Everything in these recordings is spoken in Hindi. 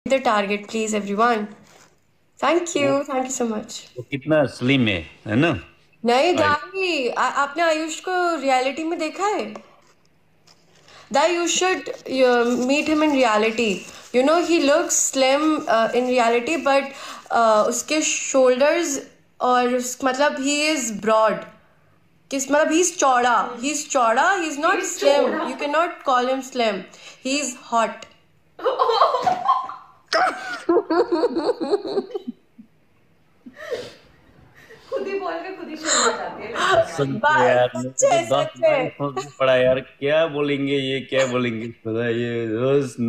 the target, please, everyone. Thank वो you. Thank you so much. वो कितना स्लिम है ना? नहीं आई दाई, आपने आयुष को रियलिटी में देखा है? That you should meet him in reality. You know, he looks slim in reality, but उसके shoulders और मतलब he is broad. मतलब he's चौड़ा. He's चौड़ा. He's not slim. You cannot call him slim. He's hot. खुद ही बोल के खुद ही शर्मा जाती है सच में यार, मेरे को तो सच्चे 10 सच्चे। बार सोचना पड़ा यार, क्या बोलेंगे ये, क्या बोलेंगे खुदा, ये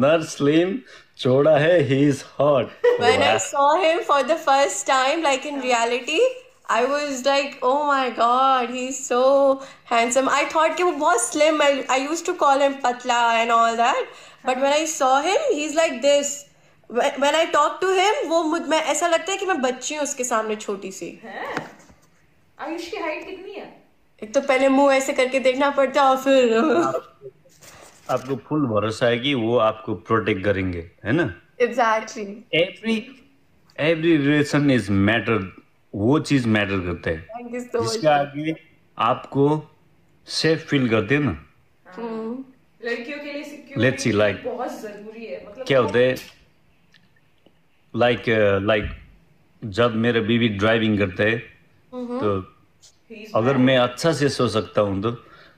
नर स्लिम चौड़ा है, he is hot. When I वाह। saw him for the first time, like in reality, I was like, oh my God, he's so handsome. I thought कि वो बहुत slim. I used to call him patla and all that. But when I saw him, he's like this. When I talk to him, वो मुझ में ऐसा लगता है कि मैं बच्ची हूँ उसके सामने छोटी सी। है। आयुष की हाइट कितनी है? एक तो पहले मुंह ऐसे करके देखना पड़ता और फिर आपको फुल भरोसा है कि वो आपको प्रोटेक्ट करेंगे, है ना? exactly. Every every relation is matter, वो चीज मैटर करता है Thank you so जिसके much. आगे आपको सेफ फील करते हैं ना। लड़कियों के लिए Let's see, सिक्योरिटी like, बहुत जरूरी है, मतलब क्या होता है, लाइक जब मेरा बीवी ड्राइविंग करता है तो he's अगर मैं अच्छा से सो सकता हूँ तो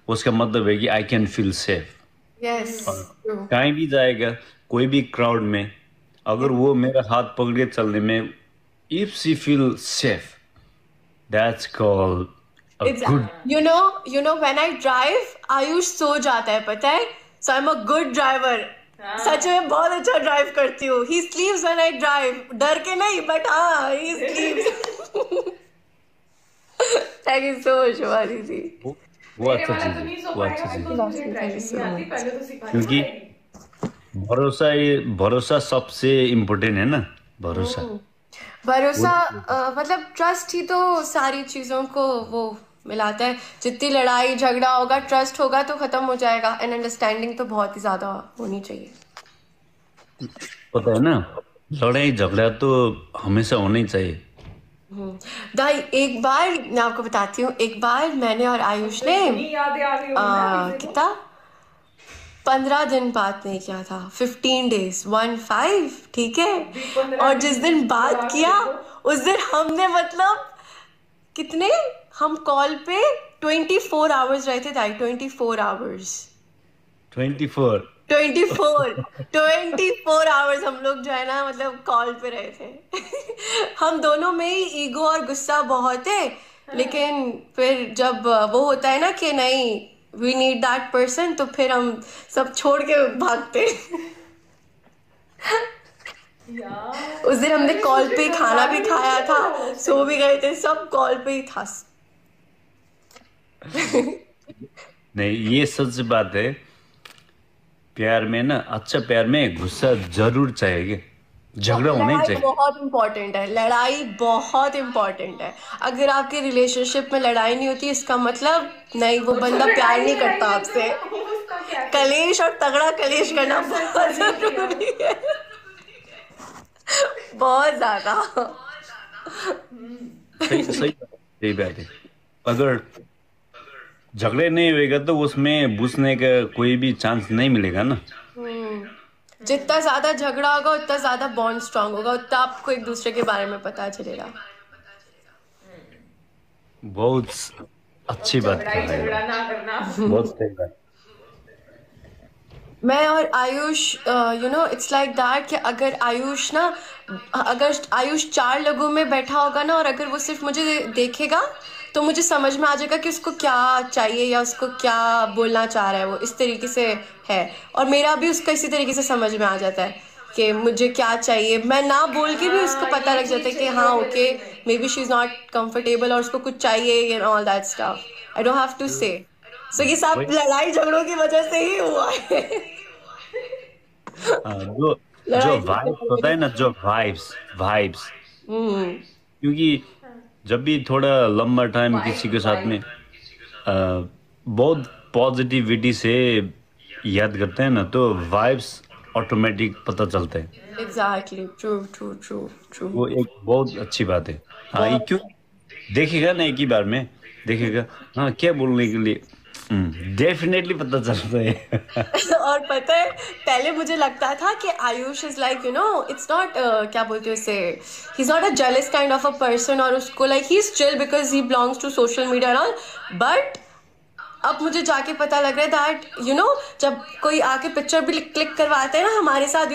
उसका मतलब है कि I can feel safe. Yes. True. कहीं भी जाएगा, कोई भी क्राउड में, अगर वो मेरा हाथ पकड़ के चलने में, if she feel safe, that's called a It's good. when I drive, Ayush सो जाता है, पता है? So I'm a good driver. सच में बहुत अच्छा ड्राइव करती हूँ. He sleeps when I drive. डर के नहीं, but हाँ, he sleeps. Thank you so much, Shivani जी. वो मेरे अच्छा वाला चीज तो है, नहीं सो वो पाएगा अच्छा चीज बिकॉज है, मुझे ड्राइविंग नहीं आती, पहले तो सिखानी क्योंकि पड़ेगी। भरोसा सबसे इम्पोर्टेंट है ना, भरोसा। भरोसा वो मतलब ट्रस्ट ही तो सारी चीजों को वो मिलाता है. जितनी लड़ाई झगड़ा होगा, ट्रस्ट होगा तो खत्म हो जाएगा. एंड अंडरस्टैंडिंग तो बहुत ही ज्यादा होनी चाहिए. पता है ना, लड़ाई झगड़ा तो हमेशा होना ही चाहिए। दाई, एक बार मैं आपको बताती हूँ. एक बार मैंने और आयुष ने इतनी यादें आ गई होगी ना किसी को। कितना 15 दिन बात नहीं किया था. 15 days 15, ठीक है. भी 15 और जिस दिन दिन बात लगा के किया देखो। उस दिन हमने मतलब कितने, हम कॉल पे 24 आवर्स रहे थे दाई. 24 आवर्स. 24। 24 आवर्स हम लोग जो है ना, मतलब कॉल पे रहे थे. हम दोनों में ही ईगो और गुस्सा बहुत है. लेकिन फिर जब वो होता है ना कि नहीं, वी नीड दैट पर्सन, तो फिर हम सब छोड़ के भागते. यार उस दिन हमने आयुष कॉल मुझे पे घर खाना भी वाले खाया नहीं था, बोला सो भी गए थे, सब कॉल पे ही था. नहीं, ये सच बात है। प्यार में ना, अच्छा प्यार में गुस्सा जरूर चाहिए, झगड़ा होना ही लड़ाई चाहिए। बहुत इंपॉर्टेंट है. लड़ाई बहुत इंपॉर्टेंट है. अगर आपके रिलेशनशिप में लड़ाई नहीं होती, इसका मतलब नहीं, वो बंदा प्यार नहीं करता आपसे. उसका क्या कलेश और तगड़ा कलेश करना बहुत जरूरी है. बहुत ज्यादा. सही सही सही बात है। अगर झगड़े नहीं होएगा तो उसमें घुसने का कोई भी चांस नहीं मिलेगा ना। जितना ज्यादा झगड़ा होगा उतना ज्यादा बॉन्ड स्ट्रांग होगा, उतना आपको एक दूसरे के बारे में पता चलेगा. बहुत अच्छी बात कर लड़ाई रहे झगड़ा हो, ना करना। बहुत सही बात। मैं और आयुष इट्स लाइक दैट कि अगर आयुष 4 लोगों में बैठा होगा ना, और अगर वो सिर्फ मुझे देखेगा तो मुझे समझ में आ जाएगा कि उसको क्या चाहिए या उसको क्या बोलना चाह रहा है. वो इस तरीके से है. और मेरा भी उसका इसी तरीके से समझ में आ जाता है कि मुझे क्या चाहिए. मैं ना बोल के भी उसको पता लग जाता है कि हाँ okay, maybe she is not comfortable और उसको कुछ चाहिए and all that stuff. I don't have to say. So ये सब वही, लड़ाई झगड़ों की वजह से ही हुआ है. हाँ, जो जो लड़ाई वाइब्स झगड़े होता है ना, की जो वाइब्स वाइब्स, हम्म क्योंकि जब भी थोड़ा लंबा टाइम किसी वाइब के साथ में वाइब बहुत पॉजिटिविटी से याद करते हैं ना, तो वाइब्स ऑटोमेटिक पता चलता है। Exactly, true true true true. वो एक बहुत अच्छी बात है। हाँ, ये क्यों देखेगा ना एक ही बार में, देखेगा हाँ क्या बोलने के लिए, डेफिनेटली पता चलता है। और पता है, पहले मुझे लगता था कि Ayush is like it's not, क्या बोलते हैं उसे, he is not a jealous kind of a person, और उसको like he is chill because he belongs to social media and all. But अब मुझे जाके पता लग रहा है दैट जब कोई आके पिक्चर भी क्लिक करवाते हैं ना हमारे साथ,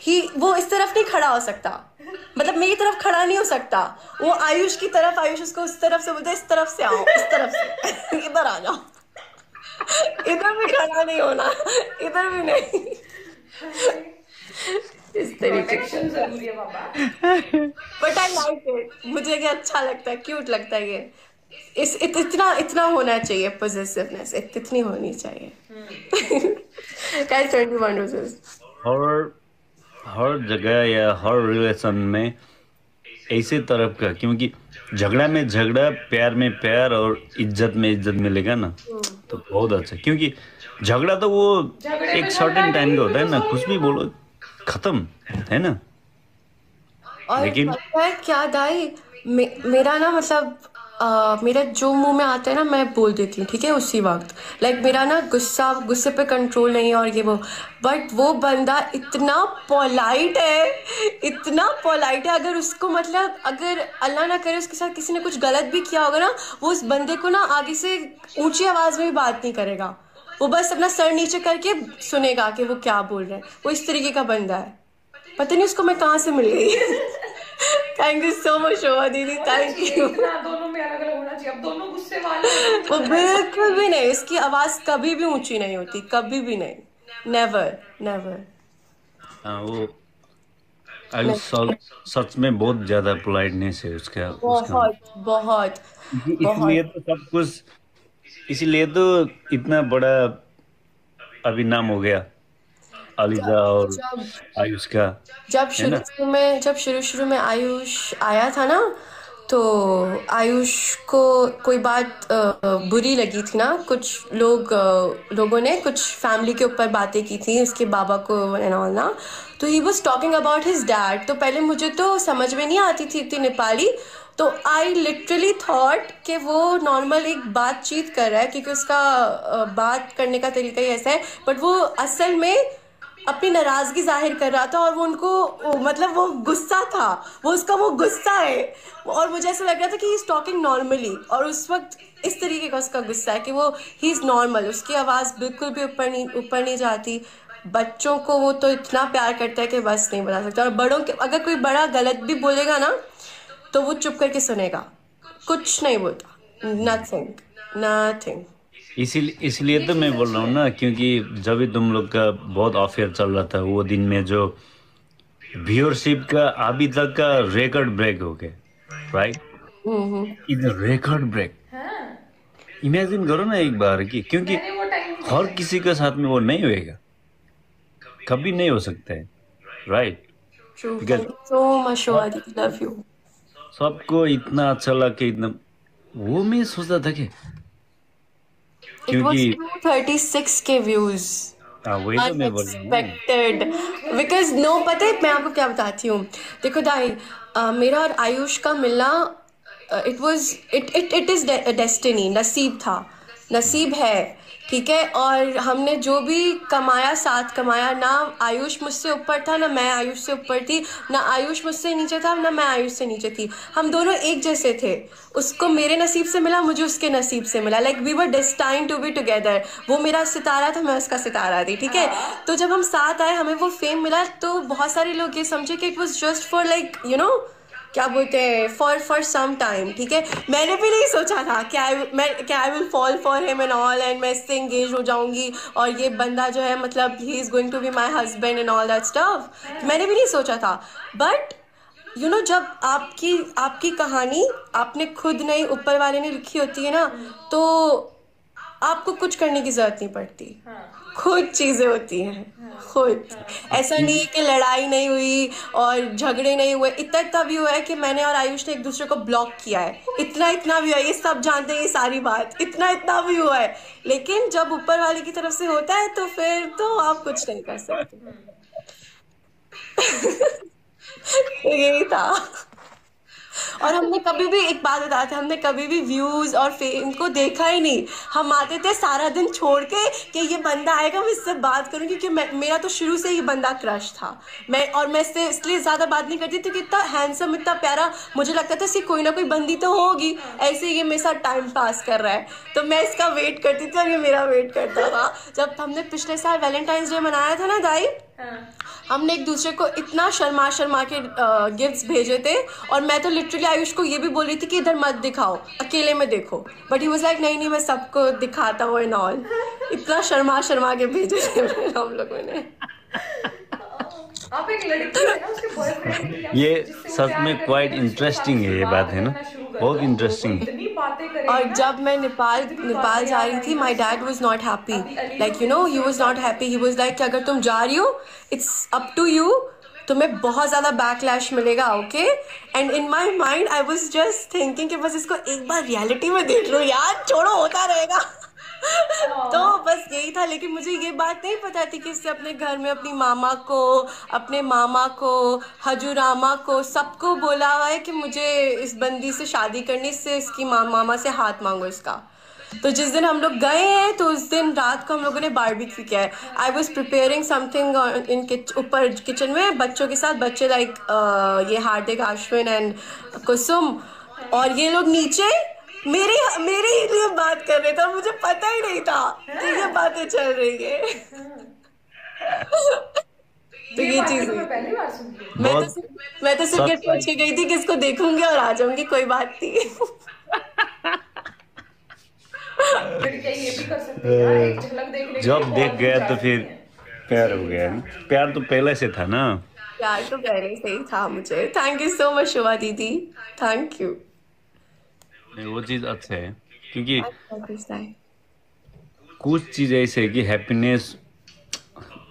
ही वो इस तरफ नहीं खड़ा हो सकता, मतलब मेरी तरफ खड़ा नहीं हो सकता, वो आयुष की तरफ, आयुष उसको उस तरफ से बोलते हैं, इस तरफ से आओ, इस तरफ से इधर आ जाओ, इधर भी खड़ा नहीं होना, इधर भी नहीं, इस तरीके से। प्रोटेक्शन जरूरी है बाबा। बट आई लाइक इट, मुझे क्या अच्छा लगता है, क्यूट लगता है ये। इतना इतना होना चाहिए पॉजिटिवनेस, इतनी होनी चाहिए। Guys, 21 roses. हर हर जगह या हर रिलेशन में ऐसे तरफ का, क्योंकि झगड़ा में झगड़ा, प्यार में प्यार और इज्जत में इज्जत मिलेगा ना तो बहुत अच्छा। क्योंकि झगड़ा तो वो झगड़े में एक झगड़ा सर्टेन टाइम नहीं, का होता है ना, तो कुछ भी बोलो खत्म है ना। और लेकिन पता है क्या दाई, मेरा ना मतलब मेरा जो मुंह में आता है ना मैं बोल देती हूँ, ठीक है, उसी वक्त। लाइक मेरा ना गुस्से पे कंट्रोल नहीं है और ये वो। बट वो बंदा इतना पोलाइट है, इतना पोलाइट है, अगर उसको मतलब अगर अल्लाह ना करे उसके साथ किसी ने कुछ गलत भी किया होगा ना, वो उस बंदे को ना आगे से ऊंची आवाज में भी बात नहीं करेगा, वो बस अपना सर नीचे करके सुनेगा कि वो क्या बोल रहे हैं। वो इस तरीके का बंदा है, पता नहीं उसको मैं कहाँ से मिल गई। Thank you so much Shobha दीदी, थैंक यू। इतना दोनों में अलग अलग होना चाहिए। अब दोनों गुस्से वाले हैं। वो बिल्कुल भी नहीं, उसकी आवाज कभी भी ऊंची नहीं होती, कभी भी नहीं, नेवर नेवर। हाँ, वो आयुष सच में बहुत ज्यादा पोलाइटनेस है उसका उसका बहुत बहुत बहुत। इसलिए तो सब कुछ, इसीलिए तो इतना बड़ा अभी नाम हो गया अलीजा और जब आयुष का, जब है ना। शुरू शुरू में आयुष आया था ना, तो आयुष को कोई बात बुरी लगी थी ना, कुछ लोगों ने कुछ फैमिली के ऊपर बातें की थी उसके बाबा को एंड ऑल ना, तो he was talking about his dad. तो पहले मुझे तो समझ में नहीं आती थी इतनी नेपाली, तो आई लिटरली थॉट कि वो नॉर्मल एक बातचीत कर रहा है क्योंकि उसका बात करने का तरीका ही ऐसा है, बट वो असल में अपनी नाराजगी जाहिर कर रहा था, और वो उनको मतलब वो गुस्सा था, वो उसका वो गुस्सा है, और मुझे ऐसा लग रहा था कि ही इज टॉकिंग नॉर्मली, और उस वक्त इस तरीके का उसका गुस्सा है कि वो ही इज नॉर्मल, उसकी आवाज़ बिल्कुल भी ऊपर नहीं जाती। बच्चों को वो तो इतना प्यार करता है कि बस नहीं बता सकता, और बड़ों के अगर कोई बड़ा गलत भी बोलेगा ना तो वो चुप करके सुनेगा, कुछ नहीं बोलता, नथिंग नथिंग। इसलिए तो मैं बोल रहा हूँ ना, क्योंकि जब भी तुम लोग का बहुत अफेयर चल रहा था वो दिन में, जो व्यूअरशिप का अभी तक का रिकॉर्ड ब्रेक हो गया, राइट, इज रिकॉर्ड ब्रेक। हाँ, इमेजिन करो ना एक बार की, क्योंकि मैंने वो टाइम हर किसी के साथ में वो नहीं होएगा, कभी नहीं हो सकता है, right. True, because thank you so much Shobha दीदी, लव यू। सबको इतना अच्छा लगा, इतना वो मैं सोचता था कि इट वाज क्योंकि 236 के व्यूज, वही तो मैं बोल रहा हूँ। अनएक्सपेक्टेड। बिकॉज नो, पता है मैं आपको क्या बताती हूँ, देखो दाई, मेरा और आयुष का मिलना, इट इज डेस्टिनी, नसीब था, नसीब है, ठीक है। और हमने जो भी कमाया साथ कमाया, ना आयुष मुझसे ऊपर था ना मैं आयुष से ऊपर थी, ना आयुष मुझसे नीचे था ना मैं आयुष से नीचे थी, हम दोनों एक जैसे थे। उसको मेरे नसीब से मिला, मुझे उसके नसीब से मिला, like we were destined to be together. वो मेरा सितारा था, मैं उसका सितारा थी, ठीक है। तो जब हम साथ आए, हमें वो फेम मिला, तो बहुत सारे लोग ये समझे कि it was just for like क्या बोलते हैं, फॉर सम टाइम, ठीक है। मैंने भी नहीं सोचा था कि I will fall for him and all, and मैं इससे एंगेज हो जाऊंगी और ये बंदा जो है मतलब he is going to be my husband and all that stuff. मैंने भी नहीं सोचा था, बट जब आपकी कहानी आपने खुद नहीं, ऊपर वाले ने लिखी होती है ना, तो आपको कुछ करने की जरूरत नहीं पड़ती, खुद चीजें होती हैं, खुद। ऐसा नहीं है कि लड़ाई नहीं हुई और झगड़े नहीं हुए, इतना भी हुआ है कि मैंने और आयुष ने एक दूसरे को ब्लॉक किया है, इतना भी हुआ है, ये सब जानते हैं ये सारी बात, इतना भी हुआ है। लेकिन जब ऊपर वाले की तरफ से होता है तो फिर तो आप कुछ नहीं कर सकते। यही था। और हमने कभी भी, एक बात बताते हैं, हमने कभी भी व्यूज और फेम को देखा ही नहीं। हम आते थे सारा दिन छोड़ के कि ये बंदा आएगा, मैं इससे बात करूं, क्योंकि मेरा तो शुरू से ही बंदा क्रश था। मैं इससे इसलिए ज्यादा बात नहीं करती थी कि इतना हैंडसम, इतना प्यारा, मुझे लगता था इसकी कोई ना कोई बंदी तो होगी, ऐसे ये मेरे साथ टाइम पास कर रहा है, तो मैं इसका वेट करती थी और ये मेरा वेट करता था। जब हमने पिछले साल वैलेंटाइंस डे मनाया था ना दाई, हमने एक दूसरे को इतना शर्मा शर्मा के गिफ्ट्स भेजे थे, और मैं तो लिटरली आयुष को ये भी बोल रही थी कि इधर मत दिखाओ, अकेले में देखो, बट ही वाज लाइक नहीं नहीं मैं सबको दिखाता हूँ एंड ऑल। इतना शर्मा शर्मा के भेजे थे हम लोगों ने। आप एक लड़की है ना, उसके बॉयफ्रेंड ये सच में क्वाइट इंटरेस्टिंग है, ये बात है ना, बहुत इंटरेस्टिंग। इतनी बातें करें। और जब मैं नेपाल जा रही थी, my dad was not happy, like you know he was not happy. He was like अगर तुम जा रही हो, इट्स अप टू यू, तुम्हें बहुत ज्यादा बैकलैश मिलेगा, okay. And in my mind I was just thinking कि बस इसको एक बार रियलिटी में देख लो यार, छोड़ो होता रहेगा। तो बस यही था। लेकिन मुझे ये बात नहीं पता थी कि इससे अपने घर में अपनी मामा को, अपने मामा को, हजूरामा को, सबको बोला हुआ है कि मुझे इस बंदी से शादी करनी, इससे इसकी मामा से हाथ मांगो इसका। तो जिस दिन हम लोग गए हैं, तो उस दिन रात को हम लोगों ने बारबेक्यू किया है। I was preparing something in ऊपर किचन में बच्चों के साथ, बच्चे लाइक ये हार्दिक, अश्विन एंड कुसुम, और ये लोग नीचे मेरे ही लिए बात कर रहे थे, और मुझे पता ही नहीं था कि ये बातें चल रही है। तो ये चीज मैं पहली बार सुनती हूँ। मैं तो सिर्फ ये सोच के गई थी कि इसको देखूंगी और आ जाऊंगी, कोई बात नहीं। लड़कियां ये भी कर सकती हैं यार, एक झलक देख लेंगे, जब देख बहुत गया तो कुछ फिर प्यार हो गया ना। प्यार तो पहले से था ना। प्यार तो पहले से ही था मुझे। थैंक यू सो मच शुभा दीदी, थैंक यू। नहीं, वो चीज अच्छा है, क्योंकि कुछ चीज ऐसे है कि हैप्पीनेस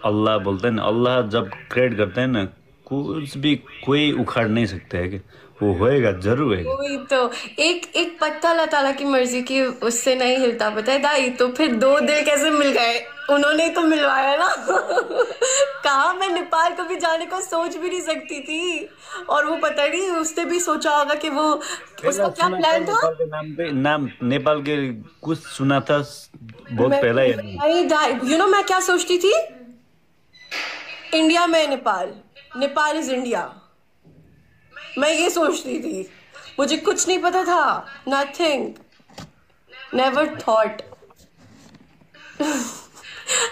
अल्लाह बोलते हैं ना, अल्लाह जब क्रिएट करते हैं ना, कुछ भी कोई उखाड़ नहीं सकता है कि वो होएगा, जरूर होएगा। वही तो, एक पत्ता अल्लाह ताला की मर्जी की उससे नहीं हिलता, पता है दाई। तो फिर दो दिल कैसे मिल गए, उन्होंने ही तो मिलवाया ना। कहा मैं नेपाल कभी जाने का सोच भी नहीं सकती थी, और वो पता नहीं उसने भी सोचा होगा कि वो, उसका क्या प्लान था। नेपाल के नाम पे, नाम नेपाल के कुछ सुना था बहुत पहले। यू नो मैं क्या सोचती थी, इंडिया में नेपाल, नेपाल इज इंडिया, मैं ये सोचती थी। मुझे कुछ नहीं पता था, नथिंग, नेवर थॉट।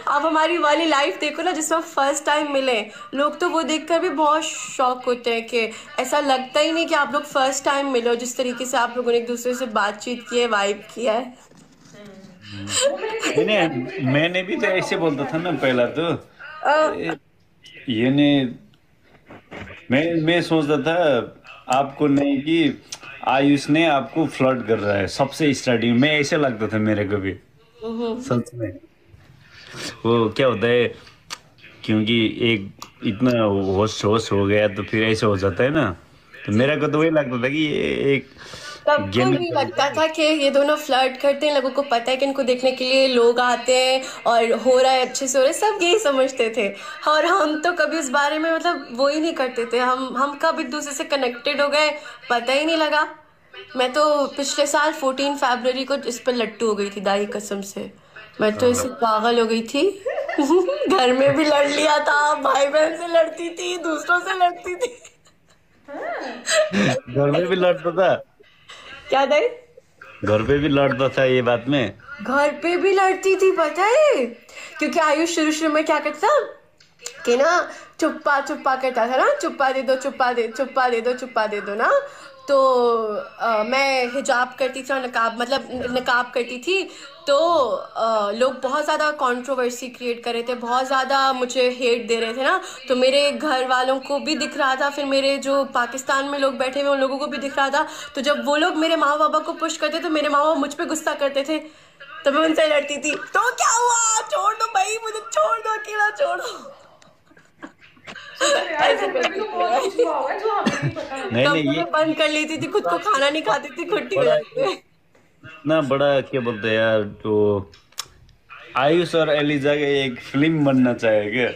आप हमारी वाली लाइफ देखो ना, जिसमें फर्स्ट टाइम मिले लोग, तो वो देखकर भी बहुत शॉक होते हैं कि ऐसा लगता ही नहीं कि आप लोग फर्स्ट टाइम मिले हो। जिस तरीके से आप लोगों ने एक दूसरे से बातचीत की है, वाइब किया है। मैंने भी तो ऐसे बोलता था ना पहला, तो ये ने मैं सोचता था आपको नहीं कि आयुष ने आपको फ्लर्ट कर रहा है सबसे स्टार्टिंग में, ऐसे लगता था मेरे को भी सच में। वो क्या होता है, क्योंकि एक इतना होश हो गया तो फिर ऐसे हो जाता है ना, तो मेरा को तो वही लगता था कि ये एक सबको नहीं लगता था कि ये दोनों फ्लर्ट करते हैं, लोगों को पता है कि इनको देखने के लिए लोग आते हैं और हो रहा है, अच्छे से हो रहा है, सब यही समझते थे। और हम तो कभी इस बारे में मतलब वो ही नहीं करते थे। हम कब एक दूसरे से कनेक्टेड हो गए पता ही नहीं लगा। मैं तो पिछले साल 14 फरवरी को इस पर लट्टू हो गई थी दाई कसम से। मैं तो इससे पागल हो गई थी। घर में भी लड़ लिया था, भाई बहन से लड़ती थी, दूसरों से लड़ती थी। घर में भी लड़ता था क्या दाई? घर पे भी लड़ता था ये बात में। घर पे भी लड़ती थी पता है, क्योंकि आयुष शुरू शुरू में क्या करता कि ना चुप्पा चुप्पा करता था ना, चुप्पा दे दो चुप्पा दे, चुप्पा दे दो चुप्पा दे दो ना। तो मैं हिजाब करती थी और नकाब करती थी, तो लोग बहुत ज़्यादा कंट्रोवर्सी क्रिएट कर रहे थे, बहुत ज़्यादा मुझे हेट दे रहे थे ना। तो मेरे घर वालों को भी दिख रहा था, फिर मेरे जो पाकिस्तान में लोग बैठे हुए उन लोगों को भी दिख रहा था। तो जब वो लोग मेरे माँ बाबा को पुश करते तो मेरे माँ बाबा मुझ पर गुस्सा करते थे, तो मैं उनसे लड़ती थी। तो क्या हुआ, छोड़ दो भाई, मुझे छोड़ दो, अकेला छोड़ दो। नहीं ये बंद कर लेती थी, खुद को खाना नहीं खाती थी, खुट्टी हो जाती थी। इतना बड़ा क्या बोलते हैं यार, तो आयुष और एलिजा के एक फिल्म बनना चाहेगा।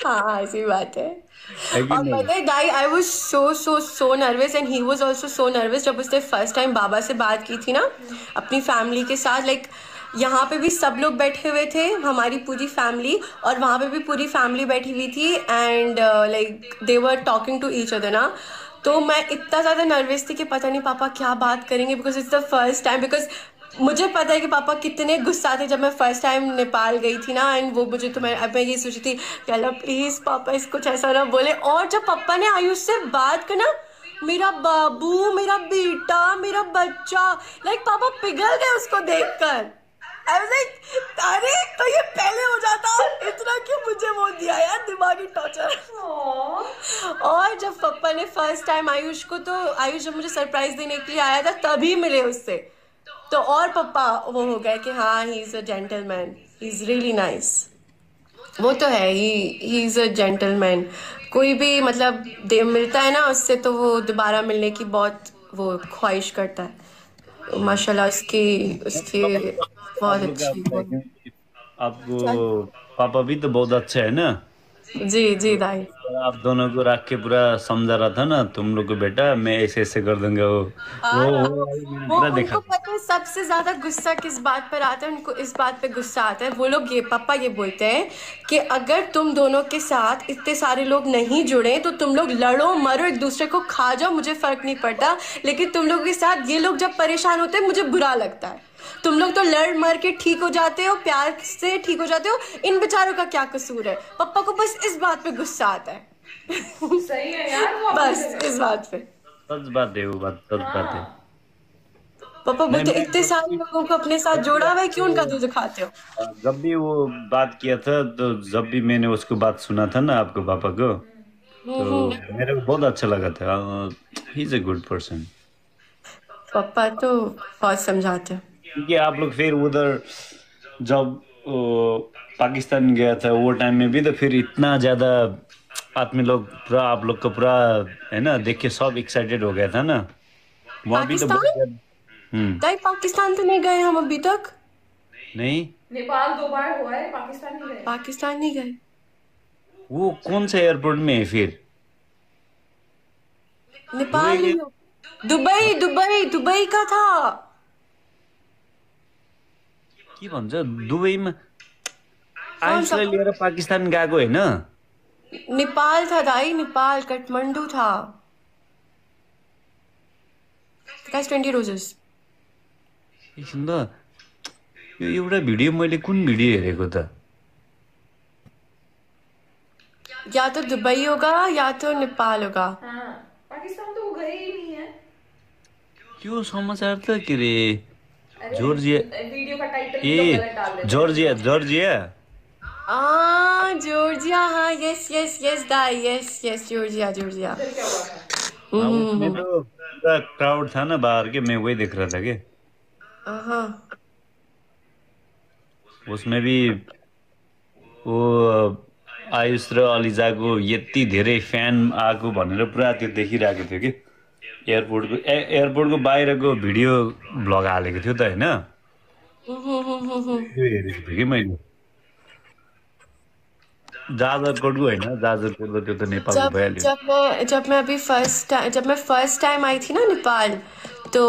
हाँ ऐसी बात है। है कि और नहीं? पता है दाई, I was so nervous and he was also so nervous जब उसने फर्स्ट टाइम बाबा से बात की थी ना अपनी फैमिली के साथ। लाइक यहाँ पे भी सब लोग बैठे हुए थे, हमारी पूरी फैमिली, और वहाँ पे भी पूरी फैमिली बैठी हुई थी and like they were talking to each other ना। तो मैं इतना ज़्यादा नर्वस थी कि पता नहीं पापा क्या बात करेंगे, because it's the first time. Because मुझे पता है कि पापा कितने गुस्सा थे जब मैं फर्स्ट टाइम नेपाल गई थी ना, एंड वो मुझे, तो मैं ये सोची थी कि अल्लाह प्लीज पापा इस कुछ ऐसा ना बोले। और जब पापा ने आयुष से बात करना, मेरा बाबू, मेरा बेटा, मेरा बच्चा, लाइक पापा पिघल गए उसको देखकर। आई वाज लाइक अरे तो ये पहले हो जाता, इतना क्यों मुझे वो दिया यार, दिमागी टॉर्चर। और जब पापा ने फर्स्ट टाइम आयुष को, तो आयुष जब मुझे सरप्राइज देने के लिए आया था तभी मिले उससे, तो और पापा वो हो गए कि हाँ he is a gentleman, he is really nice. वो तो है, ही इज अ जेंटलमैन। कोई भी मतलब दे मिलता है ना उससे, तो वो दोबारा मिलने की बहुत वो ख्वाहिश करता है। माशाल्लाह उसकी उसकी आप बहुत लोग का अच्छी अच्छा है वो। क्योंकि आपको पापा भी तो बहुत अच्छे है ना। जी जी तो दाई। आप दोनों को रख के पूरा समझा रहा था ना, तुम लोग को बेटा मैं ऐसे ऐसे कर दूंगा वो वो वाला मैंने वो पूरा देखा उनको था। पता है सबसे ज्यादा गुस्सा किस बात पर आता है, उनको इस बात पे गुस्सा आता है। वो लोग ये पापा ये बोलते हैं कि अगर तुम दोनों के साथ इतने सारे लोग नहीं जुड़े तो तुम लोग लड़ो मरो एक दूसरे को खा जाओ, मुझे फर्क नहीं पड़ता, लेकिन तुम लोगों के साथ ये लोग जब परेशान होते हैं मुझे बुरा लगता है। तुम लोग तो लड़ मर के ठीक हो जाते हो, प्यार से ठीक हो जाते हो, इन बेचारों का क्या कसूर है। पापा को बस इस बात पे गुस्सा आता है। सही है यार वो अपनी बस जगह। इस बात पे सच बात है, वो बात सच बात है। हाँ पापा नहीं बोलते मैं इतने सारे लोगों को अपने साथ जब भी जोड़ा हुआ है, क्यों उनका आपको दूध खाते हो। जब भी वो बात किया था, तो जब भी मैंने उसको बात सुना था ना आपको पापा को, तो मेरे को बहुत अच्छा लगा था। He is a good person. पापा तो बहुत समझाते हैं। क्योंकि आप लोग फिर उधर जब पाकिस्तान गया था वो टाइम में भी, तो फिर इतना ज्यादा आदमी लोग पूरा आप लोग को पूरा है ना देख के सब एक्साइटेड हो गया था ना। वहाँ भी तो बहुत पाकिस्तान, ज्यादा। दाई पाकिस्तान तो नहीं गए हम अभी तक। नहीं, नेपाल 2 बार हुआ है, पाकिस्तान नहीं गए। पाकिस्तान नहीं गए। वो कौन से एयरपोर्ट में है फिर? दुबई नेपाल गए? नहीं हो। दुबई दुबई दुबई का था। के भन्छ दुबईमा कौन सा? आयुषलाई लिएर पाकिस्तान गएको होइन? नेपाल था दाई, नेपाल काठमांडू था। Guys 20 roses. एकछिन त, यो एउटा भिडियो मैले कुन भिडियो हेरेको त? या तो दुबई होगा या तो नेपाल होगा। हाँ पाकिस्तान तो वो गए ही नहीं है। त्यो समाचार त के रे, अरे जॉर्जिया वीडियो का टाइटल भी लोग गलत डाल ए देते हैं। जॉर्जिया जॉर्जिया जॉर्जिया, हाँ यस यस यस दाई, यस यस जॉर्जिया जॉर्जिया। उधर क्या हुआ था? हाँ, उसमें तो पूरा क्राउड था ना बाहर के, मैं वही देख रहा था कि हाँ उसमें भी वो आयुष र अलिजाको यति धेरै फ्यान आएको भनेर पुरा त्यो देखिरहेको थियो कि एयरपोर्टको बाहिरको भिडियो ब्लग हालेको थियो त होइन? त्यो हेरेको थिएँ कि मैले। जाजरकोटको होइन, जाजरकोटको त्यो त नेपालको जब भइहाल्यो। जब मैं अभी जब मैं फर्स्ट टाइम आई थी ना नेपाल, तो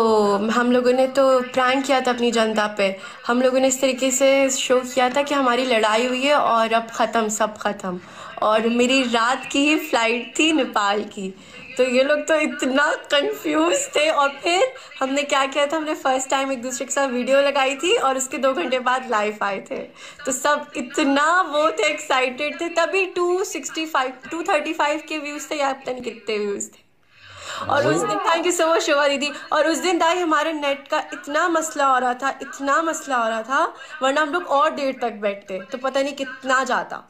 हम लोगों ने तो प्रैंक किया था अपनी जनता पे। हम लोगों ने इस तरीके से शो किया था कि हमारी लड़ाई हुई है और अब ख़त्म, सब ख़त्म। और मेरी रात की ही फ्लाइट थी नेपाल की, तो ये लोग तो इतना कंफ्यूज थे। और फिर हमने क्या किया था, हमने फर्स्ट टाइम एक दूसरे के साथ वीडियो लगाई थी और उसके 2 घंटे बाद लाइव आए थे। तो सब इतना वो थे, एक्साइटेड थे। तभी 235 के व्यूज थे, या पता नहीं कितने व्यूज थे। और उस दिन thank you so much Shobha दीदी। और उस दिन दाई हमारे नेट का इतना मसला हो रहा था, इतना मसला हो रहा था, वरना हम लोग और देर तक बैठते तो पता नहीं कितना जाता।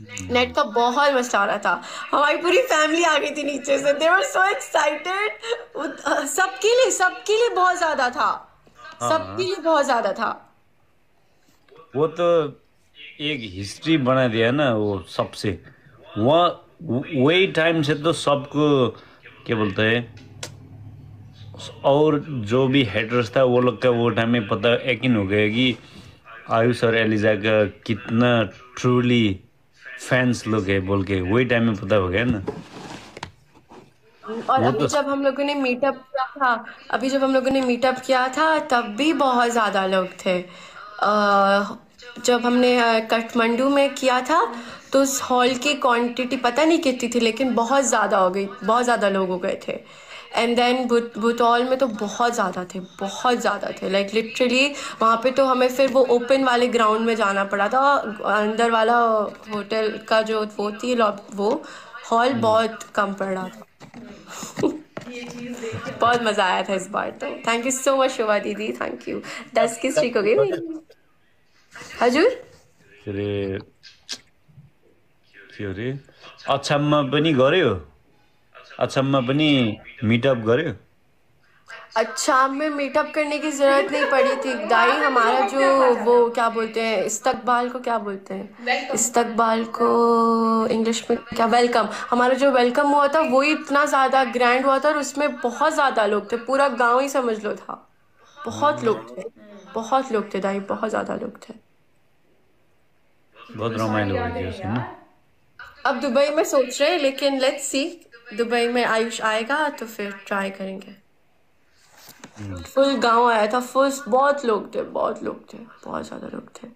नेट का बहुत मसला हो रहा था। हमारी पूरी फैमिली आ गई थी नीचे से, दे वर सो एक्साइटेड। सबके लिए बहुत ज्यादा था, सबके लिए बहुत ज्यादा था। वो तो एक हिस्ट्री बना दिया ना वो सबसे। वहाँ वही टाइम से तो सबको क्या बोलते हैं, और जो भी हेटर्स था वो लोग का वो टाइम में पता यकीन हो गया कि आयुष और एलिजा का कितना ट्रूली फैंस लोग है बोल के वही टाइम में पता हो गया ना। और वो अभी तो जब हम लोगों ने मीटअप किया था, अभी जब हम लोगों ने मीटअप किया था तब भी बहुत ज्यादा लोग थे। जब हमने काठमांडू में किया था तो उस हॉल की क्वांटिटी पता नहीं कितनी थी, लेकिन बहुत ज्यादा हो गई, बहुत ज्यादा लोग हो गए थे। एंड देन भूतौल में तो बहुत ज्यादा थे, बहुत ज्यादा थे, लाइक लिटरली। वहां पे तो हमें फिर वो ओपन वाले ग्राउंड में जाना पड़ा था। अंदर वाला होटल का जो वो थी वो हॉल बहुत कम पड़ रहा था। ये चीज देखी बहुत हमने। मजा आया था इस बार तो। Thank you so much Shobha दीदी, थैंक यू। 10 की स्ट्रीक हो गई मेरी। हजुर। अरे के अरे अछाममा पनि गर्यो, अछाममा पनि मिटअप गर्यो। अच्छा, में मीटअप करने की जरूरत नहीं पड़ी थी दाई। हमारा जो वो क्या बोलते हैं, इस्तकबाल को क्या बोलते हैं, वेलकम। इस्तकबाल को इंग्लिश में क्या, वेलकम। हमारा जो वेलकम हुआ था वो इतना ज्यादा ग्रैंड हुआ था और उसमें बहुत ज्यादा लोग थे, पूरा गांव ही समझ लो था। बहुत लोग थे, बहुत लोग थे दाई, बहुत ज्यादा लोग थे। बहुत कितनी सारी रमाइलो यादें भयो हैं उसमें। यार। अब दुबई में सोच रहे हैं, लेकिन लेट्स सी। दुबई में आयुष आएगा तो फिर ट्राई करेंगे। फुल गांव आया था, फुल, बहुत लोग थे, बहुत लोग थे, बहुत ज्यादा लोग थे।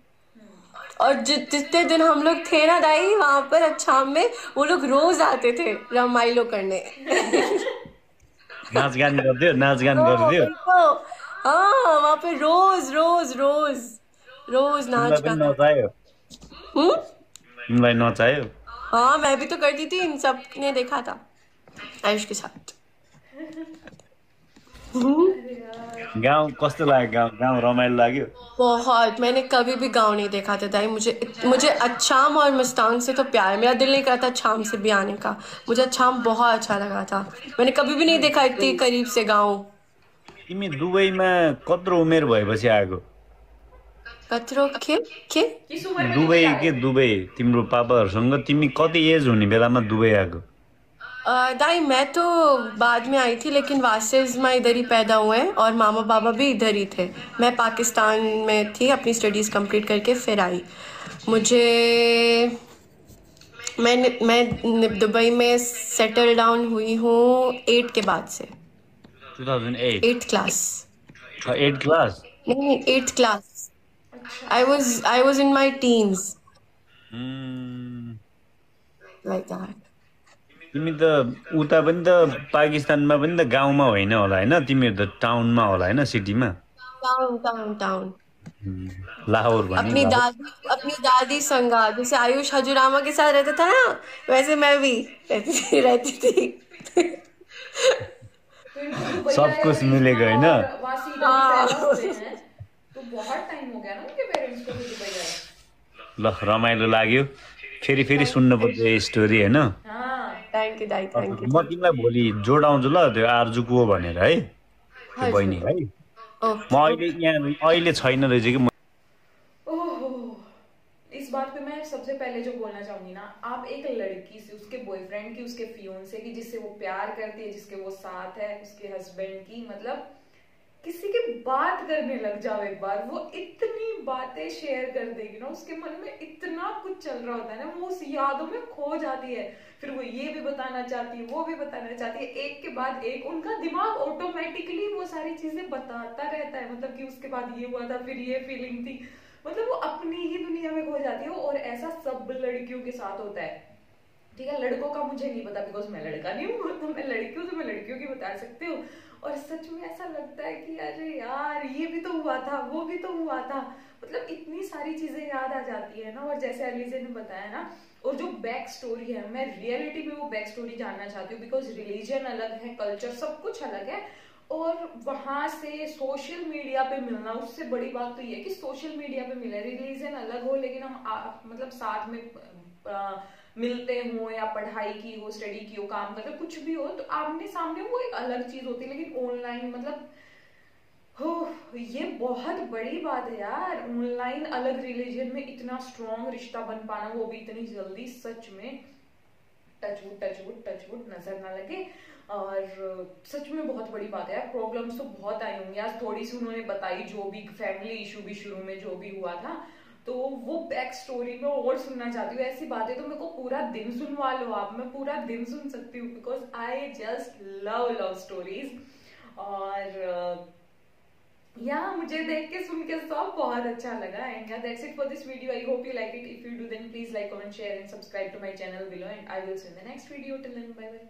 और जितने दिन हम लोग थे ना दाई वहां पर अछाम में, वो लोग रोज आते थे रामायलो करने। नाचगान गरिदियो, नाचगान तो गरिदियो। वही तो, हाँ वहां पे रोज रोज रोज रोज तिमीलाई नाच पनि गाना। नचायो, हम्म। तिमीलाई नचायो। हाँ मैं भी तो करती थी, इन सब ने देखा था आयुष के साथ। अरे यार। गाउँ कस्तो लाग्यो, गाउँ गाउँ रमाइलो लाग्यो। बहुत, मैंने कभी भी गाँव नहीं देखा था दाई। मुझे अछाम और मस्तांग से तो प्यार है, मेरा दिल नहीं करता अछाम से भी आने का। मुझे अछाम बहुत अच्छा लगा था। मैंने कभी भी नहीं देखा इतनी करीब से गाँव। तिमी दुबईमा कत्रो उमेर भएपछि आएको। कतरो के किस उम्र में दुबई दुबई आए के हो? दुबई तिम्रो पापाहरूसँग तिमी कति एज हुने बेलामा दुबई आएको। दाई मैं तो बाद में आई थी, लेकिन वासिस माँ इधर ही पैदा हुए हैं और मामा पापा भी इधर ही थे। मैं पाकिस्तान में थी, अपनी स्टडीज कंप्लीट करके फिर आई। मुझे मैं दुबई में सेटल डाउन हुई हूँ 8 के बाद से। 2008 8th क्लास। 8 क्लास। नहीं, 8th क्लास। अच्छा। I was in my teens, Hmm. like that. तिमी त उता पनि त पाकिस्तानमा पनि त गाउँमा होइन होला होइन, तिमीहरू त टाउनमा होला होइन, सिटीमा। टाउन। लाहौर भने लाहौर। अपनी दादी संगा, जैसे आयुष हजूरामा के साथ रहता था ना, वैसे मैं भी रहती थी। तो इनको दुबई सब आए कुछ हुए मिलेगा इतना, है ना। और वासी इधर ही पैदा हुए हैं, तो बहुत टाइम हो गया ना उनके पेरेंट्स को भी दुबई आए। ल रमाइलो लाग्यो, फेरि फेरि सुन्नुपर्छ यो स्टोरी होइन। हाँ। थैंक यू दाई, थैंक म यू। तिमीलाई भोलि जोडाउँछु ल त्यो आर्जुको हो भनेर है, त्यो हजुर। बहिनीलाई। म ओके। अहिले यहाँ अहिले छैन रहेछ कि ओह, इस बात पे मैं सबसे पहले जो बोलना चाहूंगी ना, आप एक लड़की से, उसके बॉयफ्रेंड की, उसके फियोंसे की, जिससे वो प्यार करती है, जिसके वो साथ है, उसके हस्बैंड की, मतलब किसी की बात करने लग जाओ एक बार, वो इतनी बातें शेयर कर देगी ना, उसके मन में इतना कुछ चल रहा होता है ना, वो उस यादों में खो जाती है। फिर वो ये भी बताना चाहती है, वो भी बताना चाहती है, एक के बाद एक उनका दिमाग ऑटोमेटिकली वो सारी चीजें बताता रहता है, मतलब कि उसके बाद ये हुआ था, फिर ये फीलिंग थी, मतलब वो अपनी ही दुनिया में खो जाती है। और ऐसा सब लड़कियों के साथ होता है, ठीक है। लड़कों का मुझे नहीं पता, बिकॉज मैं लड़का नहीं हूँ, तो मैं लड़की हूँ, तो मैं लड़कियों की बता सकती हूँ। और सच में ऐसा लगता है कि अरे यार ये भी तो हुआ था, वो भी तो हुआ था, मतलब इतनी सारी चीजें याद आ जाती है ना। और जैसे अलीजे ने बताया ना, और जो बैक स्टोरी है, मैं रियलिटी में वो बैक स्टोरी जानना चाहती हूँ, बिकॉज रिलीजन अलग है, कल्चर सब कुछ अलग है। और वहां से सोशल मीडिया पे मिलना, उससे बड़ी बात तो ये है कि सोशल मीडिया पे मिले, रिलीजन अलग हो लेकिन हम मतलब साथ में मिलते हो, या पढ़ाई की हो, स्टडी की हो, काम करते कुछ भी हो, तो आमने सामने वो एक अलग चीज होती है। लेकिन ऑनलाइन मतलब हो, ये बहुत बड़ी बात है यार, ऑनलाइन अलग रिलीजन में इतना स्ट्रॉन्ग रिश्ता बन पाना, वो भी इतनी जल्दी, सच में टचवुड टचवुड टचवुड नजर ना लगे। और सच में बहुत बड़ी बात है यार। प्रॉब्लम्स तो बहुत आई होंगी, आज थोड़ी सी उन्होंने बताई, जो भी फैमिली इशू भी शुरू में जो भी हुआ था, तो वो बैक स्टोरी में और सुनना चाहती हूँ। ऐसी बातें तो मेरे को पूरा दिन सुनवा लो आप, मैं पूरा दिन सुन सकती हूँ, because I just love stories. और या मुझे देख के सुन के सब बहुत अच्छा लगा। And that's it for this video. I hope you like it. If you do then please like, comment, share and subscribe to my channel below, and I will see in the next video. Till then, bye bye.